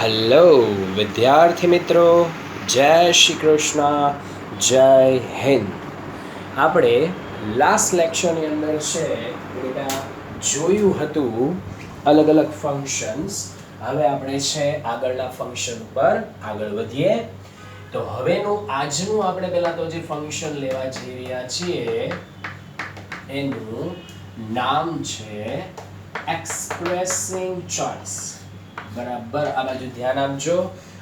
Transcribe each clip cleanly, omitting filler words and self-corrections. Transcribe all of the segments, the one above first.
Hello વિદ્યાર્થી મિત્રો, જય શ્રી કૃષ્ણ, જય હિન્દ. આપણે લાસ્ટ લેક્ચરની અંદર છે બેટા જોયું હતું અલગ અલગ ફંક્શન્સ. હવે આપણે છે આગળના ફંક્શન ઉપર આગળ વધીએ. તો હવેનું આજનું આપણે પહેલા તો જે ફંક્શન લેવા જઈ રહ્યા છીએ એનું નામ છે એક્સપ્રેસિંગ ચોઇસ. બરાબર, આ બાજુ ધ્યાન આપજો.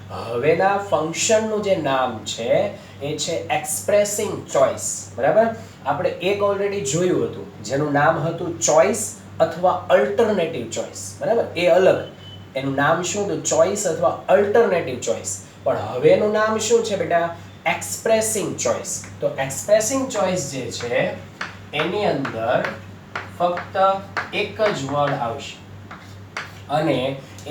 હવેના ફંક્શનનું જે નામ છે એ છે એક્સપ્રેસિંગ ચોઇસ. બરાબર, આપણે એક ઓલરેડી જોયું હતું જેનું નામ હતું ચોઇસ અથવા અલ્ટરનેટિવ ચોઇસ. બરાબર, એ અલગ, એનું નામ શું હતું? ચોઇસ અથવા અલ્ટરનેટિવ ચોઇસ. પણ હવેનું નામ શું છે બેટા? Expressing choice. તો એક્સપ્રેસિંગ ચોઇસ જે છે એની અંદર ફક્ત એક જ વર્ડ આવશે અને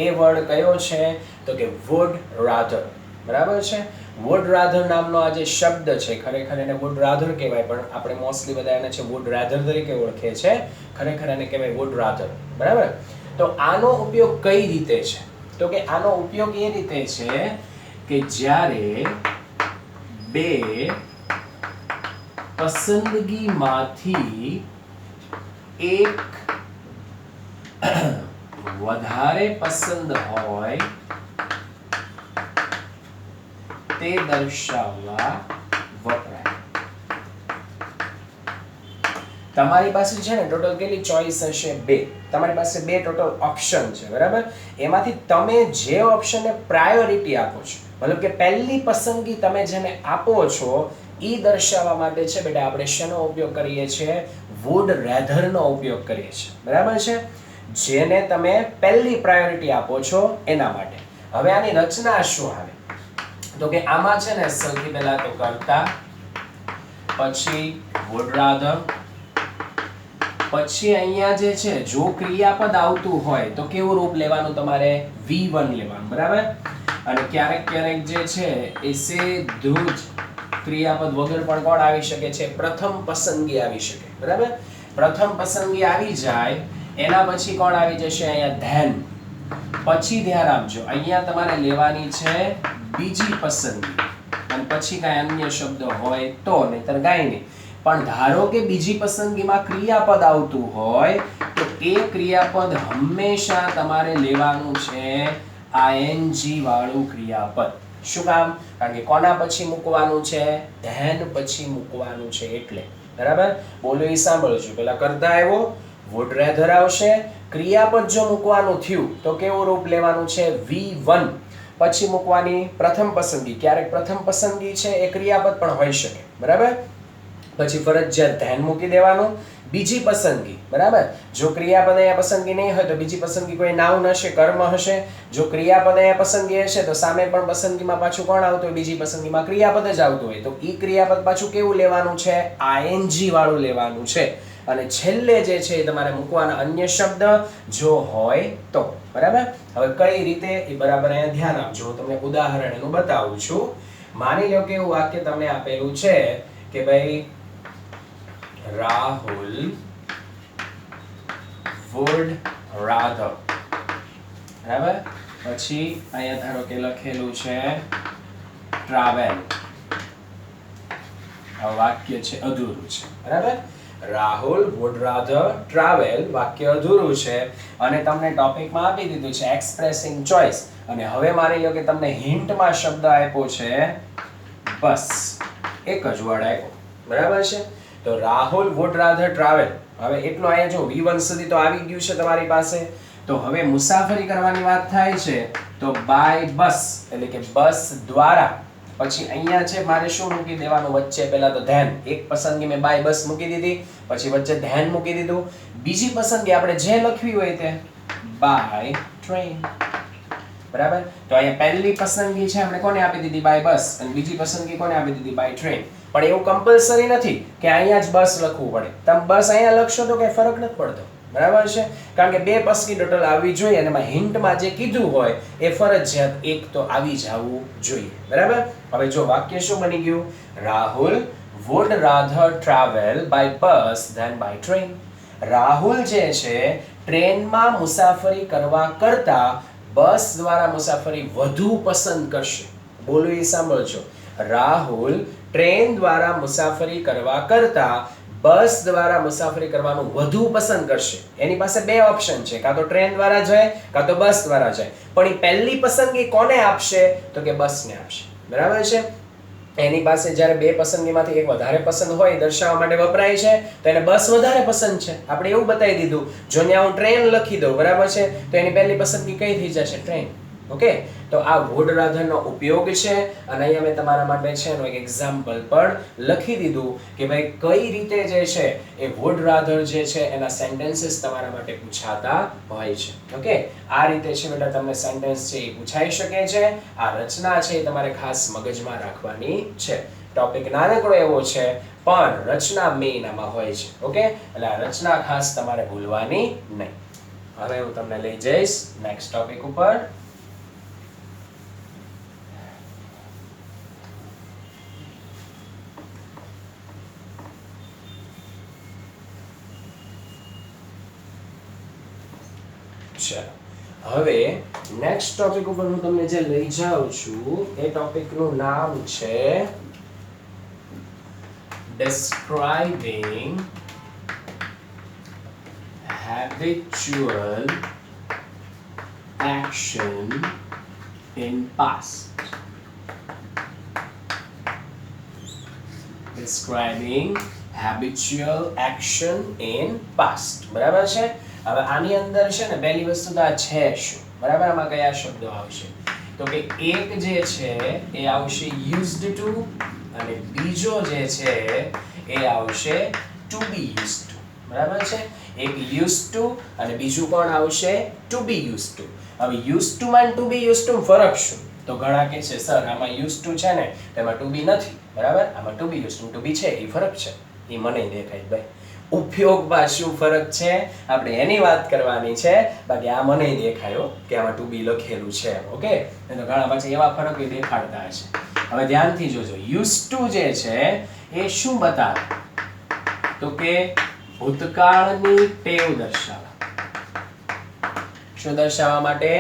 એ વર્ડ કયો છે તો કે વુડ રાધર. બરાબર છે, વુડ રાધર નામનો આ જે શબ્દ છે, ખરેખર એને વુડ રાધર કહેવાય, પણ આપણે મોસ્ટલી બધા એને છે વુડ રાધર તરીકે ઓળખે છે. ખરેખર એને કહેવાય વુડ રાધર. બરાબર, તો આનો ઉપયોગ કઈ રીતે છે તો કે આનો ઉપયોગ એ રીતે છે કે જ્યારે બે પસંદગીમાંથી એક વધારે પસંદ હોય તે દર્શાવવા વપરાય. તમારી પાસે છે ને ટોટલ કેટલી ચોઇસ હશે? બે. તમારી પાસે બે ટોટલ ઓપ્શન છે. બરાબર, એમાંથી તમે જે ઓપ્શનને પ્રાયોરિટી આપો છો, મતલબ કે પહેલી પસંદગી તમે જેને આપો છો એ દર્શાવવા માટે છે બેટા આપણે શેનો ઉપયોગ કરીએ છીએ? વુડ રેધરનો ઉપયોગ કરીએ છીએ. બરાબર છે, જેને તમે પહેલી પ્રાયોરિટી આપો છો એના માટે. હવે આની રચના શું આવે તો કે આમાં છે ને સૌથી પહેલા તો કર્તા, પછી વુડ રાધર, પછી અહીંયા જે છે જો ક્રિયાપદ આવતું હોય તો કેવું રૂપ લેવાનું? તમારે V1 લેવાનું. બરાબર, અને ક્યારેક ક્યારેક જે છે એ સીધું જ ક્રિયાપદ વગર પણ કોણ આવી શકે છે? પ્રથમ પસંદગી આવી શકે. બરાબર, પ્રથમ પસંદગી આવી જાય એના પછી કોણ આવી જશે? અહીંયા ધેન. પછી ધ્યાન આપજો, અહીંયા તમારે લેવાની છે બીજી પસંદગી, અને પછી કાંઈ અન્ય શબ્દ હોય તો, નહીતર કાંઈ નહીં. પણ ધારો કે બીજી પસંદગીમાં ક્રિયાપદ આવતું હોય તો એ ક્રિયાપદ હંમેશા તમારે લેવાનું છે ING વાળું ક્રિયાપદ. શું કામ? કારણ કે કોના પછી મૂકવાનું છે? ધેન પછી મૂકવાનું છે એટલે. બરાબર, બોલો એ સાંભળજો. પેલા કરતા આવ્યો, વુડ રેધર આવશે, ક્રિયાપદ જો મૂકવાનું થયું તો કેવું રૂપ લેવાનું છે? V1. પછી મૂકવાની પ્રથમ પસંદગી. ક્યારેક પ્રથમ પસંદગી છે એ ક્રિયાપદ પણ હોઈ શકે. બરાબર, પછી ફરજિયાત ધ્યાન મૂકી દેવાનું. બીજી પસંદગી. બરાબર, જો ક્રિયાપદ અહીંયા પસંદગી નહીં હોય તો બીજી પસંદગી કોઈ નાઉન હશે, કર્મ હશે. જો ક્રિયાપદ અહીંયા પસંદગી હશે તો સામે પણ પસંદગીમાં પાછું કોણ આવતું હોય? બીજી પસંદગીમાં ક્રિયાપદ જ આવતું હોય. તો ઈ ક્રિયાપદ પાછું કેવું લેવાનું છે? ING વાળું લેવાનું છે. અને છેલ્લે જે છે એ તમારે મૂકવાના અન્ય શબ્દ જો હોય તો. બરાબર, હવે કઈ રીતે એ બરાબર અહીંયા ધ્યાન આપજો. હું તમને ઉદાહરણ એનું બતાવું છું. માની લો કે એવું વાક્ય તમને આપેલું છે કે ભાઈ રાહુલ would rather. બરાબર, પછી અહીંયા ધારો કે લખેલું છે travel. આ વાક્ય છે અધૂરું છે. બરાબર, રાહુલ would rather travel વાક્ય અધૂરું છે અને તમને ટોપિકમાં આપી દીધું છે એક્સપ્રેસિંગ ચોઇસ. અને હવે માની લો કે તમને હિન્ટમાં શબ્દ આપ્યો છે બસ. એક જ વર્ડ આપ્યો. બરાબર છે, તો રાહુલ would rather travel. હવે એટલું અહીંયા જો V1 સુધી તો આવી ગયું છે તમારી પાસે. તો હવે મુસાફરી કરવાની વાત થાય છે તો બાય બસ, એટલે કે બસ દ્વારા. પછી અહીંયા છે મારે શું મૂકી દેવાનું વચ્ચે? પહેલા તો ધ્યાન. એક પસંદગી મેં બાય બસ મૂકી દીધી, પછી વચ્ચે ધ્યાન મૂકી દીધું. બીજી પસંદગી આપણે જે લખવી હોય તે બાય ટ્રેન. બરાબર, તો અહીંયા પહેલી પસંદગી છે આપણે કોને આપી દીધી? By bus. અને બીજી પસંદગી કોને આપી દીધી? By train. પણ એવું કમ્પલસરી નથી કે અહીંયા જ બસ લખવું પડે. તમે બસ અહીંયા લખશો તો કઈ ફરક નથી પડતો. બરાબર છે, કારણ કે બે પસંદગી ટોટલ આવવી જોઈએ અને એમાં હિન્ટમાં જે કીધું હોય એ ફરજિયાત એક તો આવી જવું જોઈએ. બરાબર, હવે જો વાક્ય શું બની ગયું? Rahul would rather travel by bus than by train. Rahul જે છે ટ્રેનમાં મુસાફરી કરવા કરતા બસ દ્વારા મુસાફરી વધુ પસંદ કરશે. બોલો એ સાંભળજો. રાહુલ ટ્રેન દ્વારા મુસાફરી કરવા કરતા બસ દ્વારા મુસાફરી કરવાનું વધુ પસંદ કરશે. એની પાસે બે ઓપ્શન છે, કાં તો ટ્રેન દ્વારા જાય કાં તો બસ દ્વારા જાય. પણ એ પહેલી પસંદગી કોને આપશે? તો કે બસને આપશે. બરાબર છે. એની પાસે જ્યારે બે પસંદગીમાંથી એક વધારે પસંદ હોય દર્શાવવા માટે વપરાય છે, તો એને બસ વધારે પસંદ છે. આપણે એવું બતાવી દીધું. જો ત્યાં હું ટ્રેન લખી દઉં, બરાબર છે, તો એની પહેલી પસંદગી કઈ થઈ જશે? ટ્રેન. ઓકે, તો આ વુડ રાધરનો ઉપયોગ છે. અને અહીંયા મેં તમારા માટે છે એનું એક એક્ઝામ્પલ પણ લખી દીધું કે ભાઈ કઈ રીતે જે છે એ વુડ રાધર જે છે એના સેન્ટેન્સીસ તમારા માટે પૂછાતા હોય છે. ઓકે, આ રીતે છે બેટા તમને સેન્ટેન્સ છે એ પૂછાઈ શકે છે. આ રચના છે એ તમારે ખાસ મગજમાં રાખવાની છે. ટોપિક નાનકડો એવો છે પણ રચના મેઇન આમાં હોય છે. ઓકે, એટલે આ રચના ખાસ તમારે ભૂલવાની નહીં. હવે હું તમને લઈ જઈશ નેક્સ્ટ ટોપિક ઉપર. હવે નેક્સ્ટ ટોપિક ઉપર હું તમને જે લઈ જાઉં છું એ ટોપિકનું નામ છે describing habitual action in past. Describing habitual action in past. બરાબર છે. હવે આની અંદર છે ને પહેલી વસ્તુ તો આ છે શું? બરાબર, આમાં કયા શબ્દો આવશે? તો કે એક જે છે એ આવશે used to અને બીજો જે છે એ આવશે to be used to. બરાબર છે. એક used to અને બીજું કોણ આવશે? to be used to. હવે used to માં to be used to ફરક શું? તો ઘણા કહે છે સર આમાં used to છે ને તેમાં to be નથી. બરાબર, આમાં to be used to be છે એ ફરક છે. એ મને દેખાય ભાઈ. ઉપયોગમાં શું ફરક છે આપણે એની વાત કરવાની છે. બાકી આ મને દેખાયો કે આમાં to be લખેલું છે. ઓકે, તો ઘણા પાછા એવા ફરક દેખાડતા હશે. હવે ધ્યાનથી જોજો. used to જે છે એ શું બતાવે? તો કે ભૂતકાળની ટેવ દર્શાવે. શું દર્શાવવા માટે?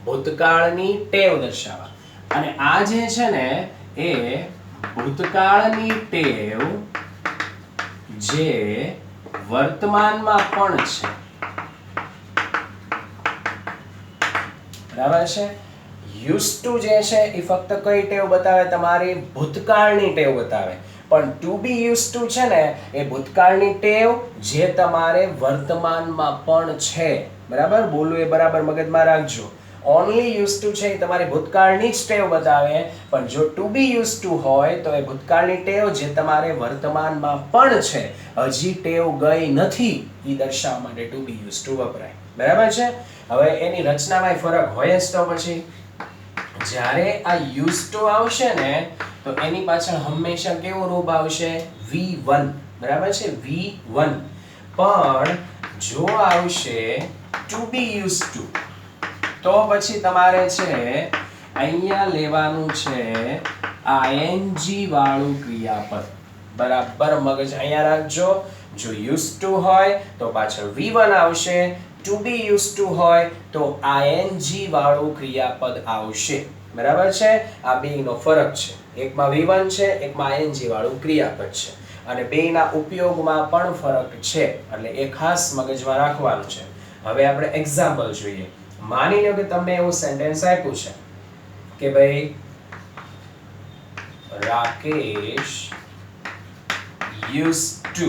ભૂતકાળની ટેવ દર્શાવવા. અને આ જે છે ને એ ભૂતકાળની ટેવ જે વર્તમાનમાં પણ છે. બરાબર છે. used to જે છે એ ફક્ત કઈ ટેવ બતાવે? તમારી ભૂતકાળની ટેવ બતાવે. પણ to be used to છે ને એ ભૂતકાળની ટેવ જે તમારે વર્તમાનમાં પણ છે. બરાબર, બોલું એ બરાબર મગજમાં રાખજો. only used to છે એ તમારી ભૂતકાળની જ ટેવ બતાવે. પણ જો to be used to હોય તો એ ભૂતકાળની ટેવ જે તમારે વર્તમાનમાં પણ છે, હજી ટેવ ગઈ નથી, એ દર્શાવવા માટે to be used to વપરાય. બરાબર છે. હવે એની રચનામાં ફરક હોય જ. તો પછી જ્યારે આ used to આવશે ને તો એની પાછળ હંમેશા કેવું રૂપ આવશે? V1. બરાબર છે, V1. પણ જો આવશે to be used to તો પછી તમારે છે અહીંયા લેવાનું છે ing વાળું ક્રિયાપદ. બરાબર મગજ અહીંયા રાખજો. જો used to હોય તો પાછળ V1 આવશે. to be used to હોય તો ing વાળું ક્રિયાપદ આવશે. બરાબર છે. આ બેયનો ફરક છે. એકમાં V1 છે, એકમાં ing વાળું ક્રિયાપદ છે. અને બેયના ઉપયોગમાં પણ ફરક છે. એટલે એ ખાસ મગજમાં રાખવાનું છે. હવે આપણે એક્ઝામ્પલ જોઈએ. માની લો કે તમને એવું સેન્ટેન્સ આપ્યું છે કે ભાઈ રાકેશ used to.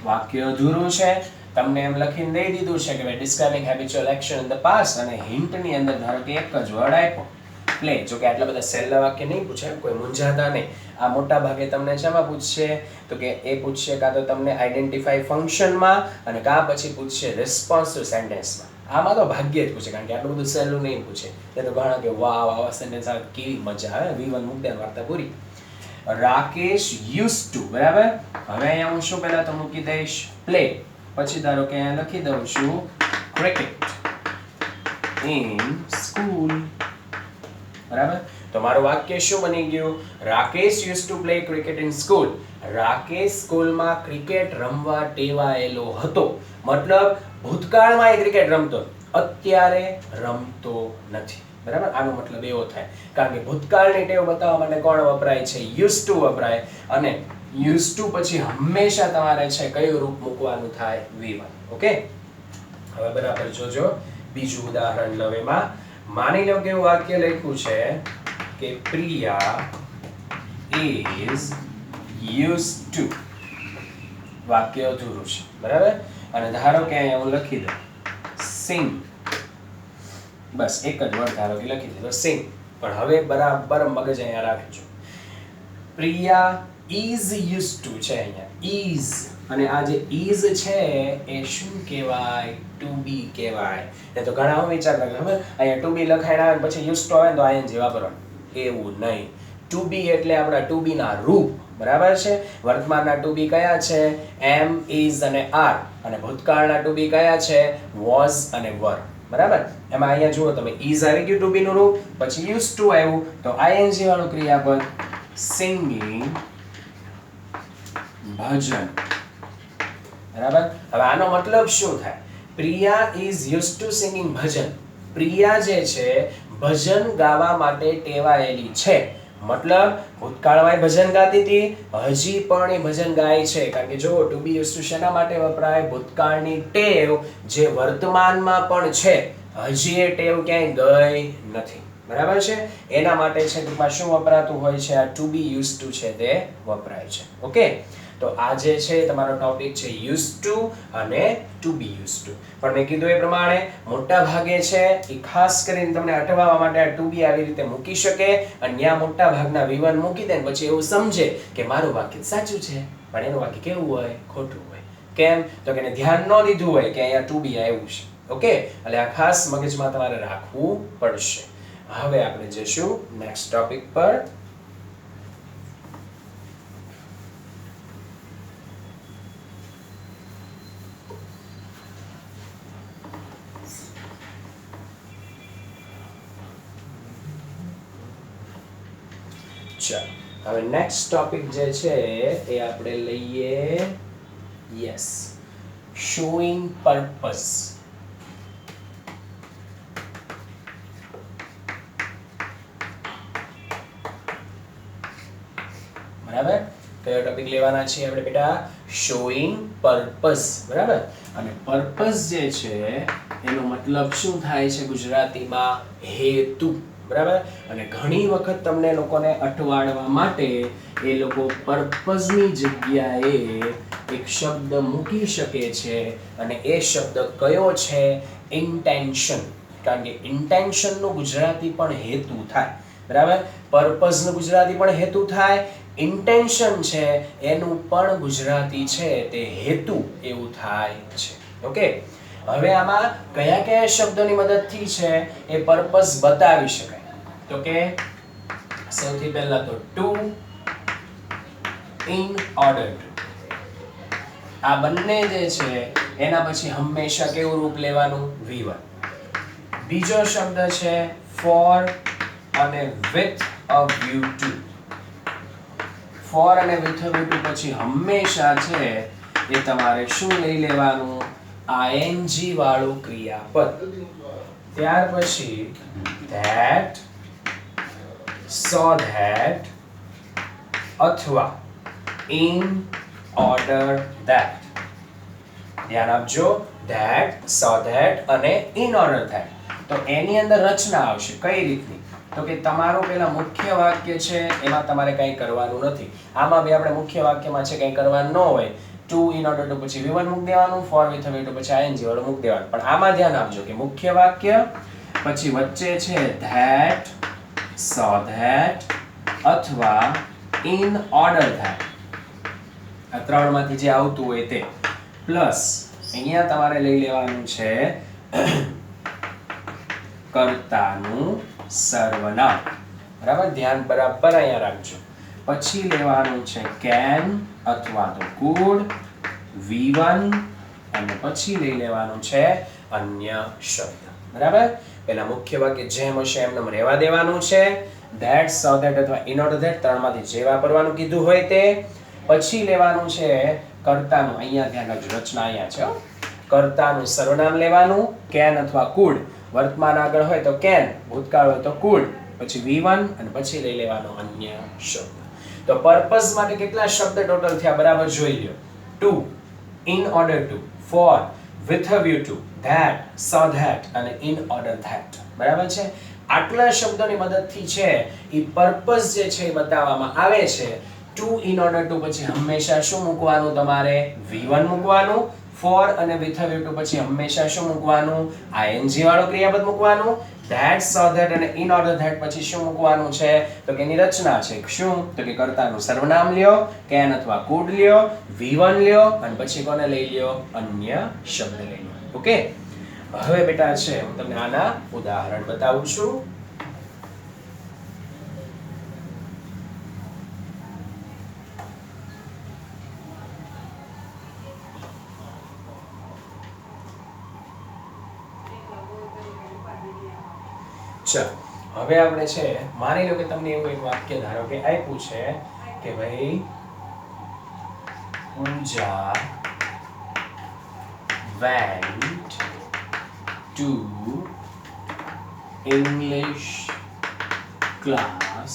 વાક્ય અધૂરું છે. તમને એમ લખીને દઈ દીધું છે કે ભાઈ describing habitual action in the past અને હિન્ટ ની અંદર ધારો કે એક જ વર્ડ આપ્યો પ્લે. જો કે આટલા બધા સહેલા વાક્ય નહીં પૂછે, કોઈ મૂંઝાતા નહીં. આ મોટા ભાગે તમને શેમાં પૂછશે? તો કે એ પૂછશે કાં તો તમને આઈડેન્ટિફાઈ ફંક્શનમાં અને કાં પછી પૂછશે રિસ્પોન્સિવ સેન્ટેન્સમાં. આમાં તો ભાગ્યે જ પૂછે, કારણ કે આટલું બધું સહેલું નહીં પૂછે. એ તો ઘણા કે વાવ આવા સેન્ટેન્સ આવે કેવી મજા આવે. V1 મૂક દે, વાર્તા પૂરી. Rakesh used to. બરાબર. હવે અહીંયા હું શું પહેલા તો મૂકી દઈશ પ્લે. પછી ધારો કે અહીંયા લખી દઉં છું ક્રિકેટ ઇન સ્કૂલ. બરાબર. તો મારું વાક્ય શું બની ગયું? Rakesh used to play cricket in school. Rakesh સ્કૂલમાં ક્રિકેટ રમવા ટેવાયેલો હતો. મતલબ ભૂતકાળમાં એ ક્રિકેટ રમતો. અત્યારે રમતો નથી. બરાબર, આનો મતલબ એવો થાય, કારણ કે ભૂતકાળની ટેવ બતાવવા માટે કોણ વપરાય છે? યુઝ ટુ વપરાય, અને યુઝ ટુ પછી હંમેશા તમારે છે કયું રૂપ મૂકવાનું થાય? V1. ઓકે, હવે બરાબર જોજો. બીજું ઉદાહરણ લવેમાં માની લો કે વાક્ય લખ્યું છે કે પ્રિયા is used to. વાક્ય અધૂરું છે. બરાબર, અને ધારો કે અહીંયા હું લખી દઉં sing. બસ એક જ વર્ડ ધારો કે લખી દીધો sing. પણ હવે બરાબર મગજ અહીંયા રાખજો. પ્રિયા is used to છે અહીંયા is, અને આ જે is છે એ શું કહેવાય? to be કહેવાય. એ તો ઘણા હું વિચાર કરે ખબર અહીંયા to be લખાઈને આવે પછી used to આવે તો ing વાપરવાનું, એવું નહીં. to be એટલે આપણા to be ના રૂપ. બરાબર છે, વર્તમાનના to be કયા છે? am, is અને are, અને ભૂતકાળના to be કયા છે? was અને were. બરાબર, એમાં અહીંયા જુઓ તમે is આવી ગયું to be નું રૂપ, પછી used to આવ્યું તો ing વાળું ક્રિયાપદ singing ભજન. બરાબર, હવે આનો મતલબ શું થાય? Priya is used to singing ભજન. પ્રિયા જે છે ભજન ગાવા માટે ટેવાયેલી છે. મતલબ ભૂતકાળમાં ભજન ગાતી હતી, હજી પણ એ ભજન ગાય છે. કારણ કે જો ટુ બી યુઝ ટુ શેના માટે વપરાય? ભૂતકાળની ટેવ જે વર્તમાનમાં પણ છે, હજી એ ટેવ ક્યાંય ગઈ નથી. બરાબર છે, એના માટે છે ટૂંકમાં શું વપરાતું હોય છે? આ ટુ બી યુઝ ટુ છે તે વપરાય છે. ઓકે, તો આ જે છે તમારો ટોપિક છે યુઝ ટુ અને ટુ બી યુઝ ટુ. પણ મેં કીધું એ પ્રમાણે મોટા ભાગે છે એ ખાસ કરીને તમને અટકાવવા માટે આ ટુ બી આવી રીતે મૂકી શકે, અને ત્યાં મોટા ભાગના V1 મૂકી દે ને પછી એવું સમજે કે મારું વાક્ય સાચું છે, પણ એનું વાક્ય કેવું હોય? ખોટું હોય. કેમ? તો કે એને ધ્યાન ન દીધું હોય કે અહીંયા ટુ બી આવ્યું છે. ઓકે, એટલે આ ખાસ મગજમાં તમારે રાખવું પડશે. હવે આપણે જઈશું નેક્સ્ટ ટોપિક પર. ચાલો, હવે નેક્સ્ટ ટોપિક જે છે એ આપણે લઈએ યસ શોઈંગ પર્પસ. બરાબર, કયો ટોપિક લેવાના છે આપણે બેટા? Showing purpose. બરાબર, અને પર્પસ જે છે એનો મતલબ શું થાય છે ગુજરાતીમાં? હેતુ. બરાબર, અને ઘણી વખત તમને લોકોને અટવાડવા માટે એ લોકો પર્પઝની જગ્યાએ એક શબ્દ મૂકી શકે છે, અને એ શબ્દ કયો છે? ઇન્ટેન્શન. કારણ કે ઇન્ટેન્શનનું ગુજરાતી પણ હેતુ થાય. બરાબર, પર્પઝનું ગુજરાતી પણ હેતુ થાય, ઇન્ટેન્શન છે એનું પણ ગુજરાતી છે તે હેતુ એવું થાય છે. ઓકે, હવે આમાં કયા કયા શબ્દોની મદદથી છે એ પર્પસ બતાવી શકાય? તો કે સૌથી પહેલા તો ટુ, ઇન ઓર્ડર ટુ. આ બંને જે છે એના પછી હંમેશા કેવું રૂપ લેવાનું? V1. બીજો શબ્દ છે ફોર અને with a view to. For અને વિથ અ વ્યૂ ટુ પછી હંમેશા છે એ તમારે શું લઈ લેવાનું? ing વાળું ક્રિયાપદ. ત્યાર પછી that, so that અથવા in order that. ધ્યાન આપજો, that, so that અને in order that. તો એની અંદર રચના આવશે કઈ રીતની? તો કે તમારું પેલા મુખ્ય વાક્ય છે એમાં તમારે કંઈ કરવાનું નથી. આમાં બી આપણે મુખ્ય વાક્યમાં છે કંઈ કરવાનું ન હોય. ટુ ઇન ઓર્ડર ટુ પછી V1 મૂકી દેવાનું, ફોર વિથ અ ટુ પછી ing વાળું મૂકી દેવાનું. પણ આમાં ધ્યાન આપજો કે મુખ્ય વાક્ય પછી વચ્ચે છે that, so that અથવા in order that. આ ત્રણમાંથી જે આવતું હોય તે. પ્લસ અહીંયા તમારે લઈ લેવાનું છે કર્તાનું સર્વનામ. બરાબર, ધ્યાન બરાબર અહીંયા રાખજો. પછી લેવાનું છે can અથવા તો could, V1, અને પછી લઈ લેવાનું છે અન્ય શબ્દ. બરાબર, પેલા મુખ્ય વાક્ય જેમ હશે એમને રહેવા દેવાનું છે. that, so that અથવા in order that ત્રણમાંથી જે વાપરવાનું કીધું હોય તે. પછી લેવાનું છે કર્તાનું. અહીંયા ધ્યાન રાખજો, રચના અહીંયા છે. કર્તાનું સર્વનામ લેવાનું, કેન અથવા કુડ, વર્તમાન આગળ હોય તો કેન, ભૂતકાળ હોય તો કુડ, પછી V1 અને પછી લઈ લેવાનો અન્ય શબ્દ. તો પર્પસ માટે કેટલા શબ્દ ટોટલ થયા બરાબર જોઈ લ્યો. To, in order to, for, with a view to, that, so that અને in order that. બરાબર છે. આટલા શબ્દોની મદદથી છે એ પર્પસ જે છે એ બતાવવામાં આવે છે. ટુ ઇન ઓર્ડર ટુ પછી હંમેશા શું મૂકવાનું તમારે? V1 મૂકવાનું. for અને with a view to પછી હંમેશા શું મૂકવાનું? ing વાળું ક્રિયાપદ મૂકવાનું. that, so that અને in order that પછી શું મૂકવાનું છે? તો કે એની રચના છે. શું? તો કે કર્તાનું સર્વનામ લ્યો, can અથવા could લ્યો, V1 લ્યો અને પછી કોને લઈ લ્યો? અન્ય શબ્દ લઈ લ્યો. ઓકે, હવે બેટા છે હું તમને આના ઉદાહરણ બતાવું છું. ચાલો હવે આપણે છે માની લો કે તમને એવું એક વાક્ય ધારો કે આપ્યું છે કે ભાઈ પૂજા went to English class.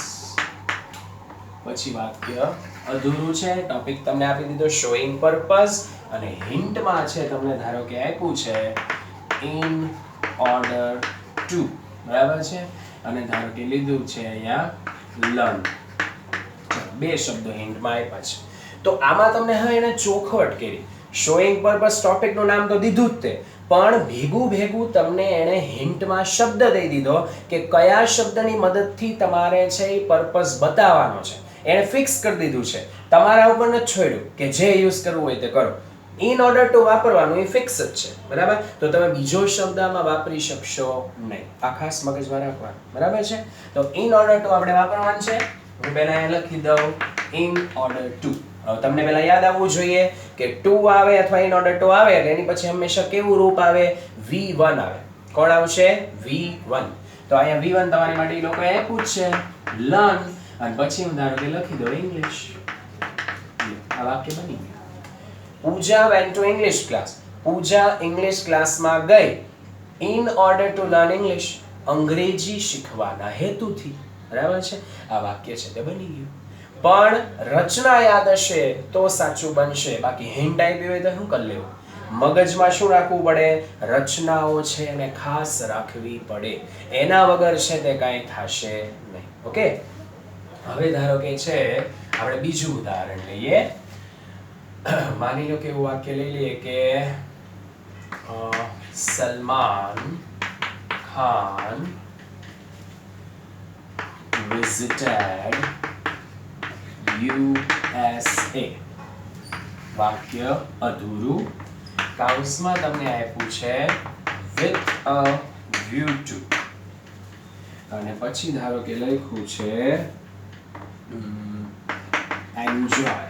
પછી વાક્ય અધૂરું છે, ટોપિક તમને આપી દીધો શોઈંગ પર્પસ અને હિન્ટમાં છે તમને ધારો કે આપ્યું છે in order to. બરાબર છે અને ધારો કે લીધું છે અહીંયા લર્ન. બે શબ્દો હિન્ટમાં આપ્યા છે. તો આમાં તમને હવે એને ચોખવટ કરી. શોઈંગ પર્પસ ટોપિકનું નામ તો દીધું જ તે, પણ ભેગું તમને એને હિન્ટમાં શબ્દ દઈ દીધો કે કયા શબ્દની મદદથી તમારે છે એ પર્પસ બતાવવાનો છે. એને ફિક્સ કરી દીધું છે, તમારા ઉપર નથી છોડ્યું કે જે યુઝ કરવું હોય તે કરો. in order to વાપરવાનું એ ફિક્સ જ છે. બરાબર, તો તમે બીજો શબ્દ આમાં વાપરી શકશો નહીં. આ ખાસ મગજમાં રાખવાનું. બરાબર છે, તો in order to આપણે વાપરવાનું છે. હું પહેલા અહીં લખી દઉં in order to. હવે તમને પહેલા યાદ આવવું જોઈએ કે to આવે અથવા in order to આવે એટલે એની પછી હંમેશા કેવું રૂપ આવે? V1 આવે. કોણ આવશે? V1. તો અહીંયા V1 તમારી માટે એ લોકોએ આપ્યું છે લર્ન અને પછી હું ધારો કે લખી દઉં ઇંગ્લિશ. આ વાક્ય બની ગયું. Puja went to English class. Puja English ક્લાસમાં ગઈ in order to learn English. અંગ્રેજી શીખવાના હેતુથી. બરાબર છે, આ વાક્ય છે તે બની ગયું. પણ રચના યાદ હશે તો સાચું બનશે, બાકી હિન્ટ આપી હોય તો શું કરી લેવું? મગજમાં શું રાખવું પડે? રચનાઓ છે એને ખાસ રાખવી પડે. એના વગર છે તે કાંઈ થશે નહીં. ઓકે, હવે ધારો કે છે આપણે બીજું ઉદાહરણ લઈએ. માની લો કે એવું વાક્ય લઈ લઈએ કે સલમાન ખાન visited USA. વાક્ય અધૂરું. કૌંસમાં તમને આપ્યું છે with a view to અને પછી ધારો કે લખ્યું છે enjoy.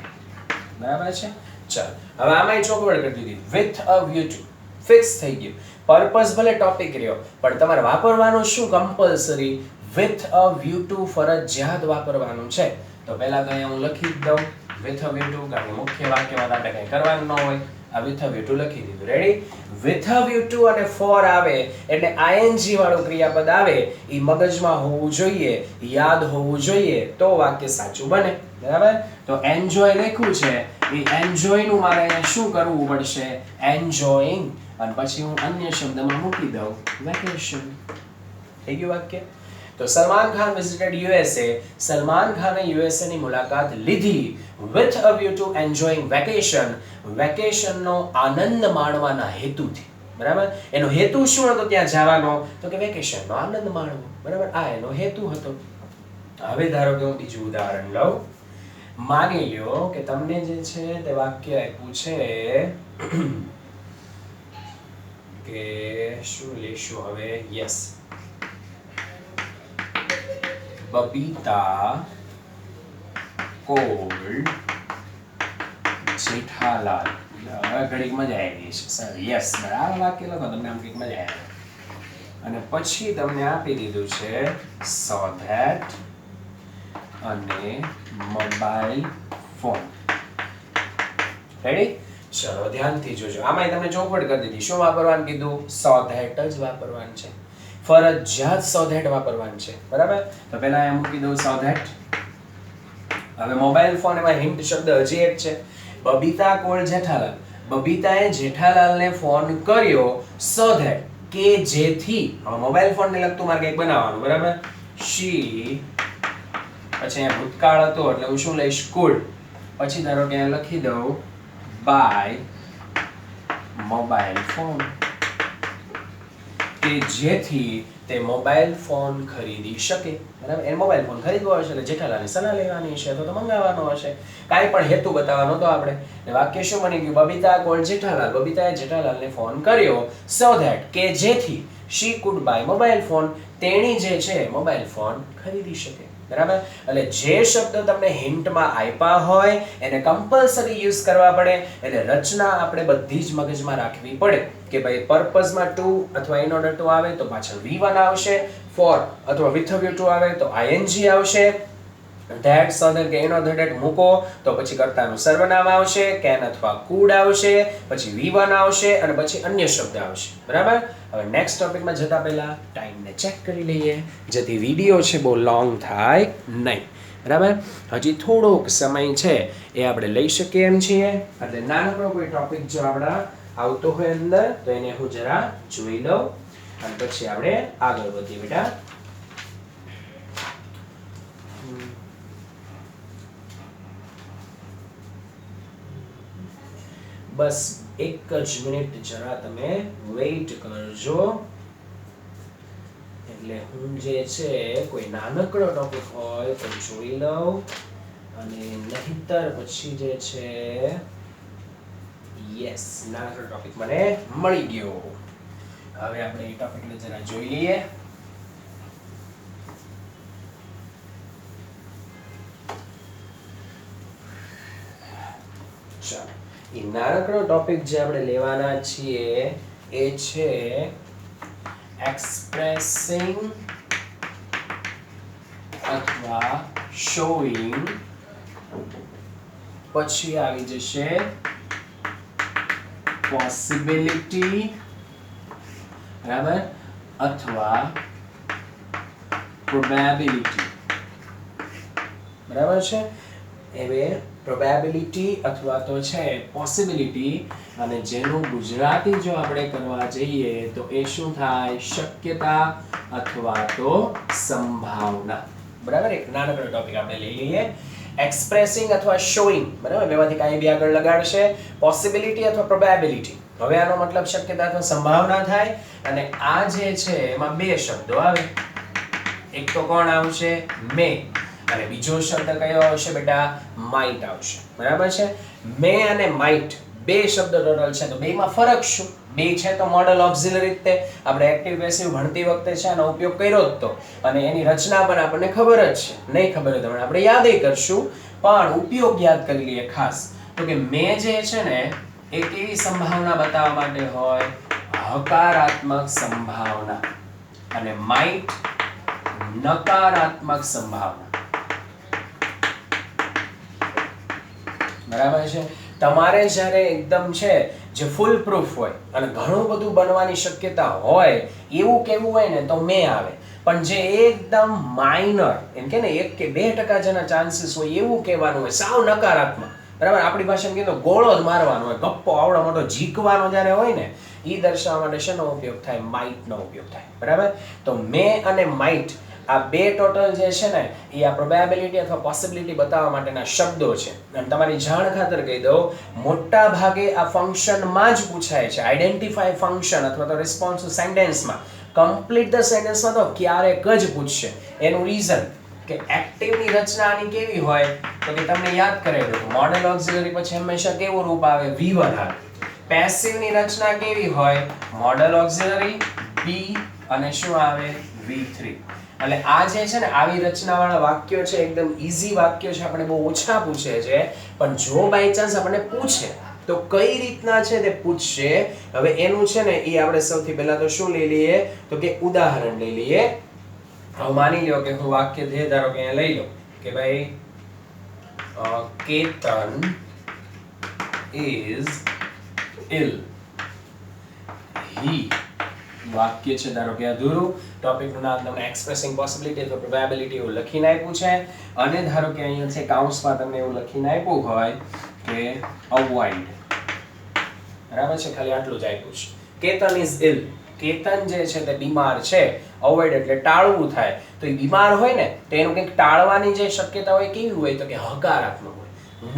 બરાબર છે. ચાલો હવે આમાં ચોખવટ કરી દીધી with a view to. Fix થઈ ગયું. પર્પસ ભલે ટોપિક રહ્યો પણ તમારે વાપરવાનું શું? Compulsory with a view to ફરજિયાત વાપરવાનું છે. તો પહેલા તો અહીંયા હું લખી દઉં with a view to, કારણ કે મુખ્ય વાક્યમાં આપણે કંઈ કરવાનું ન હોય. આ with a view to લખી દીધું. Ready? with a view to અને for આવે એટલે ing વાળું ક્રિયાપદ આવે એ મગજમાં હોવું જોઈએ, યાદ હોવું જોઈએ, તો વાક્ય સાચું બને. બરાબર, તો એન્જોય લખ્યું છે એ એન્જોય નું મારે અહીંયા શું કરવું પડશે? એન્જોયિંગ અને પછી હું અન્ય શબ્દમાં મૂકી દઉં વેકેશન. થઈ ગયું વાક્ય. તો સલમાન ખાન visited USA. સલમાન ખાને USA ની મુલાકાત લીધી with a view to enjoying vacation. Vacation નો આનંદ માણવાના હેતુથી. બરાબર, એનો હેતુ શું હતો ત્યાં જવાનો? તો કે વેકેશન નો આનંદ માણવો. બરાબર, આ એનો હેતુ હતો. હવે ધારો કે હું બીજું ઉદાહરણ લઉં. માની લ્યો કે તમને જે છે તે વાક્ય આપ્યું છે કે શું લેશું હવે? Yes, Babita cold Jethalal. હવે ઘડીક મજા આવી છે સર. યસ, બરાબર વાક્ય લખો, તમને આમ કંઈક મજા આવે. અને પછી તમને આપી દીધું છે so that અને મોબાઈલ ફોન. રેડી? ચલો ધ્યાનથી જોજો. આમાં તમને ચોખવટ કરી દીધી. શું વાપરવાનું કીધું? સો ધેટ જ વાપરવાનું છે. ફરજિયાત સો ધેટ વાપરવાનું છે. બરાબર? તો પહેલા એમ મૂકી દઉં સો ધેટ. હવે મોબાઈલ ફોન એમાં હિન્ટ શબ્દ હજી એક છે. બબીતા કોલ જેઠાલાલ. બબીતાએ જેઠાલાલને ફોન કર્યો સો ધેટ કે જેથી, હવે મોબાઈલ ફોન ને લગતું મારે કંઈક બનાવવાનું. બરાબર? શી, પછી અહીંયા ભૂતકાળ હતો એટલે હું શું લઈશ? કુડ. પછી ધારો કે લખી દઉં બાય મોબાઈલ ફોન, કે જેથી તે મોબાઈલ ફોન ખરીદી શકે. બરાબર? એ મોબાઈલ ફોન ખરીદવો હશે એટલે જેઠાલાલની સલાહ લેવાની છે, તો મંગાવવાનો હશે. કાંઈ પણ હેતુ બતાવવાનો તો આપણે. વાક્ય શું બની ગયું? બબીતા કોલ જેઠાલાલ. બબીતાએ જેઠાલાલને ફોન કર્યો સો ધેટ કે જેથી she could buy mobile phone, તેણી જે છે મોબાઈલ ફોન ખરીદી શકે. બરાબર? એટલે જે શબ્દ તમને હિન્ટમાં આપ્યા હોય એને કમ્પલસરી યુઝ કરવા પડે. એટલે રચના આપણે બધી જ મગજમાં રાખવી પડે કે ભાઈ પર્પઝમાં ટુ અથવા ઇન ઓર્ડર ટુ આવે તો પાછળ V1 આવશે, ફોર અથવા વિથ વ્યુ ટુ આવે તો ING આવશે, ધેટ સધર કે એનો ધેટ મૂકો તો પછી કર્તાનું સર્વનામ આવશે, કેન અથવા કુડ આવશે, પછી V1 આવશે અને પછી અન્ય શબ્દ આવશે. બરાબર? હવે નેક્સ્ટ ટોપિકમાં જતા પહેલા ટાઈમને ચેક કરી લઈએ જેથી વિડીયો છે બહુ લોંગ થાય નહીં. બરાબર? હજી થોડોક સમય છે એ આપણે લઈ શકીએ એમ છીએ. એટલે નાનકડો કોઈ ટોપિક જો આપણા આવતો હોય અંદર તો એને હું જરા જોઈ લઉં અને પછી આપણે આગળ વધીએ બેટા. બસ એક જ મિનિટ જરા તમે વેઇટ કરજો. એટલે હું જે છે કોઈ નાનકડો ટોપિક હોય તો જોઈ લઉં અને નહીતર પછી જે છે યસ નાનકડો ટોપિક મને મળી ગયો. હવે આપણે એ ટોપિકને જરા જોઈ લઈએ. ચાલો, એ નાનકડો ટોપિક જે આપણે લેવાના છીએ એ છે એક્સપ્રેસિંગ અથવા શોઈંગ, પછી આવી જશે પોસિબિલિટી, બરાબર, અથવા પ્રોબેબિલિટી. બરાબર છે? હવે પ્રોબેબિલિટી અથવા તો છે પોસિબિલિટી, અને જેનું ગુજરાતી જો આપણે કરવા જઈએ તો એ શું થાય? શક્યતા અથવા તો સંભાવના. બરાબર? એક નાનકડો ટોપિક આપણે લઈ લઈએ. એક્સપ્રેસિંગ અથવા શોઈંગ. બરાબર? બેમાંથી કાંઈ બી આગળ લગાડશે. પોસિબિલિટી અથવા પ્રોબેબિલિટી. હવે આનો મતલબ શક્યતા અથવા સંભાવના થાય. અને આ જે છે એમાં બે શબ્દો આવે. એક તો કોણ આવશે? મે. અને બીજો શબ્દ કયો આવશે બેટા? માઇટ આવશે. બરાબર છે? મે અને માઇટ બે શબ્દ ટોટલ છે. તો બેમાં ફરક શું? બે છે તો મોડલ ઓક્ઝિલરી તે આપણે એક્ટિવ પેસિવ ભણતી વખતે છે આનો ઉપયોગ કર્યો જ તો, અને એની રચના પણ આપણને ખબર જ છે. નહીં ખબર હોય તો આપણે યાદ કરશું, પણ ઉપયોગ યાદ કરી લઈએ ખાસ. તો કે મે જે છે ને એ કેવી સંભાવના બતાવવા માટે હોય? હકારાત્મક સંભાવના. અને માઇટ નકારાત્મક સંભાવના. બરાબર છે? તમારે જ્યારે એકદમ છે જે ફૂલ પ્રૂફ હોય અને ઘણું બધું બનવાની શક્યતા હોય એવું કેવું હોય ને તો મે આવે. પણ જે એકદમ માઇનર એમ કે ને 1 કે 2% જેના ચાન્સીસ હોય એવું કહેવાનું હોય, સાવ નકારાત્મક. બરાબર? આપણી ભાષામાં કીધું ગોળો જ મારવાનો હોય, ગપ્પો આવડો મોટો ઝીકવાનો જ્યારે હોય ને એ દર્શાવવા માટે શેનો ઉપયોગ થાય? માઇટનો ઉપયોગ થાય. બરાબર? તો મે અને માઇટ આ બે ટોટલ જે છે ને એ આ પ્રોબેબિલિટી અથવા પોસિબિલિટી બતાવવા માટેના શબ્દો છે. અને તમારી જાણ ખાતર કહી દઉં, મોટા ભાગે આ ફંક્શનમાં જ પૂછાય છે. આઈડેન્ટિફાય ફંક્શન અથવા તો રિસ્પોન્સ સેન્ટેન્સમાં, કમ્પ્લીટ ધ સેન્ટેન્સમાં તો ક્યારેક જ પૂછશે. એનું રીઝન કે એક્ટિવની રચના આની કેવી હોય તો કે તમને યાદ કરાવી દઉં, મોડલ ઓક્ઝિલરી પછી હંમેશા કેવું રૂપ આવે? V1 આવે. પેસિવની રચના કેવી હોય? મોડલ ઓક્ઝિલરી B અને શું આવે? V3. એટલે આ જે છે ને આવી રચનાવાળા વાક્યો છે એકદમ ઈઝી વાક્યો છે, આપણે બહુ ઓછા પૂછે છે. પણ જો બાય ચાન્સ આપણે પૂછે તો કઈ રીતના છે તે પૂછશે. હવે એનું છે ને એ આપણે સૌથી પહેલા તો શું લઈ લઈએ તો કે ઉદાહરણ લઈ લઈએ. હવે માની લો કે હું વાક્ય છે ધારો કે અહીંયા લઈ લો કે ભાઈ Ketan is ill. He વાક્ય છે ધારો કે અધૂરું, ટોપિકનું નામ તમને એક્સપ્રેસિંગ પોસિબિલિટી અથવા પ્રોબેબિલિટી એવું લખીને આપ્યું છે, અને ધારો કે અહીંયા છે કાઉન્સમાં તમને એવું લખીને આપ્યું હોય કે અવોઇડ, બરાબર છે, ખાલી આટલું જ આપ્યું છે. કેતન ઇઝ ઇલ, કેતન જે છે તે બીમાર છે. અવોઇડ એટલે ટાળવું થાય, તો એ બીમાર હોય ને તો એનું કંઈક ટાળવાની જે શક્યતા હોય કેવી હોય તો કે હકારાત્મક હોય,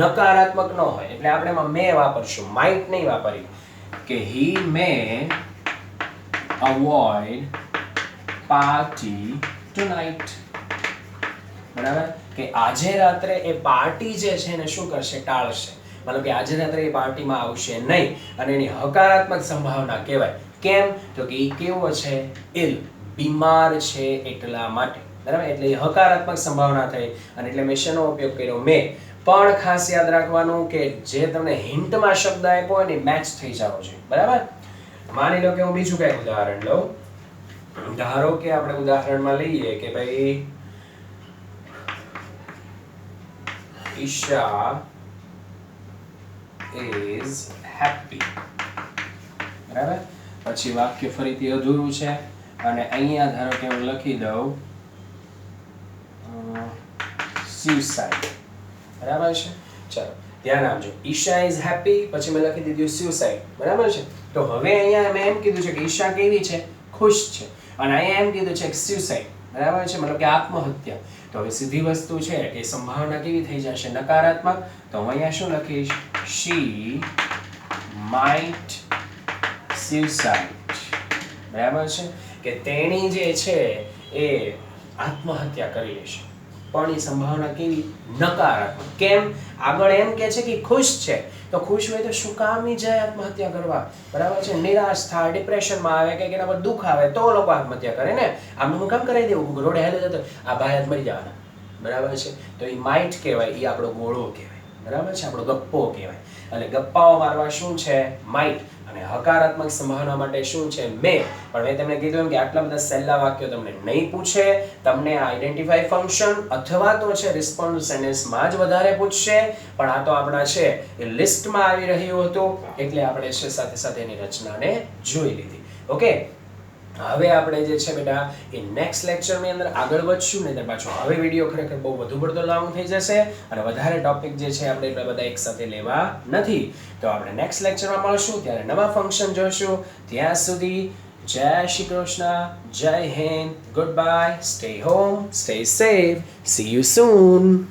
નકારાત્મક ન હોય. એટલે આપણે એમાં મે વાપરશું, માઇટ નહીં વાપરીએ, કે he may avoid party tonight. બરાબર, કે આજે રાત્રે એ પાર્ટી જે છે એને શું કરશે, ટાળશે. મતલબ કે આજે રાત્રે એ પાર્ટીમાં આવશે નહીં, અને એની હકારાત્મક સંભાવના કહેવાય. કેમ તો કે એ કેવો છે, ઇલ, બીમાર છે એટલા માટે. બરાબર, એટલે એ હકારાત્મક સંભાવના થઈ, અને એટલે મેં શેનો ઉપયોગ કર્યો, મેં. પણ ખાસ યાદ રાખવાનું કે જે તમને હિન્ટમાં શબ્દ આપ્યો હોય ને મેચ થઈ જાવ છે. બરાબર, માની લો કે હું બીજું કઈ ઉદાહરણ લઉં. ધારો કે આપણે ઉદાહરણમાં લઈએ કે ભાઈ ઈશા is happy. બરાબર, પછી વાક્ય ફરીથી અધૂરું છે, અને અહીંયા ધારો કે હું લખી દઉં suicide. બરાબર છે, ચાલો ધ્યાન આપજો. ઈશા ઇઝ હેપી, પછી મેં લખી દીધું suicide. બરાબર છે, તો હવે અહીંયા મેં એમ કીધું છે કે ઈશા કેવી છે, ખુશ છે, અને અહીંયા એમ કીધું છે કે suicide. બરાબર છે, મતલબ કે આત્મહત્યા. તો હવે સીધી વસ્તુ છે કે સંભાવના કેવી થઈ જશે, નકારાત્મક. તો હું અહીંયા શું લખીશ, she might suicide. બરાબર છે, કે તેણી જે છે એ આત્મહત્યા કરી લેશે. પણ એ સંભાવના કેવી, નકારાત્મક. કેમ, આગળ એમ કે છે કે ખુશ છે, તો ખુશ હોય તો શું કામ ઈ જાય આત્મહત્યા કરવા. બરાબર છે, નિરાશ થાય, ડિપ્રેશનમાં આવે, કે એના પર દુઃખ આવે તો લોકો આત્મહત્યા કરે ને. આમનું હું કામ કરાવી દેવું, રોડે હાલે જતો આ ભાઈ જ મરી જવાના. બરાબર છે, તો એ માઇટ કહેવાય, એ આપણો ગોળો કહેવાય. બરાબર છે, આપણો ગપ્પો કહેવાય. અને ગપ્પાઓ મારવા શું છે, માઇટ. અને હકારાત્મક સંભાવના માટે શું છે, મે. પણ મેં તમને કીધું એમ કે આટલા બધા સહેલા વાક્યો તમને નહીં પૂછે, તમને આઈડેન્ટિફાઈ ફંક્શન અથવા તો છે રિસ્પોન્સ સેન્ટેન્સમાં જ વધારે પૂછશે. પણ આ તો આપણા છે એ લિસ્ટમાં આવી રહ્યું હતું, એટલે આપણે છે સાથે સાથે એની રચનાને જોઈ લીધી. ઓકે, હવે આપણે જે છે બેટા એ નેક્સ્ટ લેક્ચરની અંદર આગળ વધશું. ને પાછો હવે વિડીયો ખરેખર બહુ વધુ પડતો લાંબો થઈ જશે, અને વધારે ટોપિક જે છે આપણે એટલા બધા એક સાથે લેવા નથી. તો આપણે નેક્સ્ટ લેક્ચરમાં મળશું, ત્યારે નવા ફંક્શન જોશું. ત્યાં સુધી જય શ્રી કૃષ્ણ, જય Hind, good bye, stay home, stay safe, C you soon.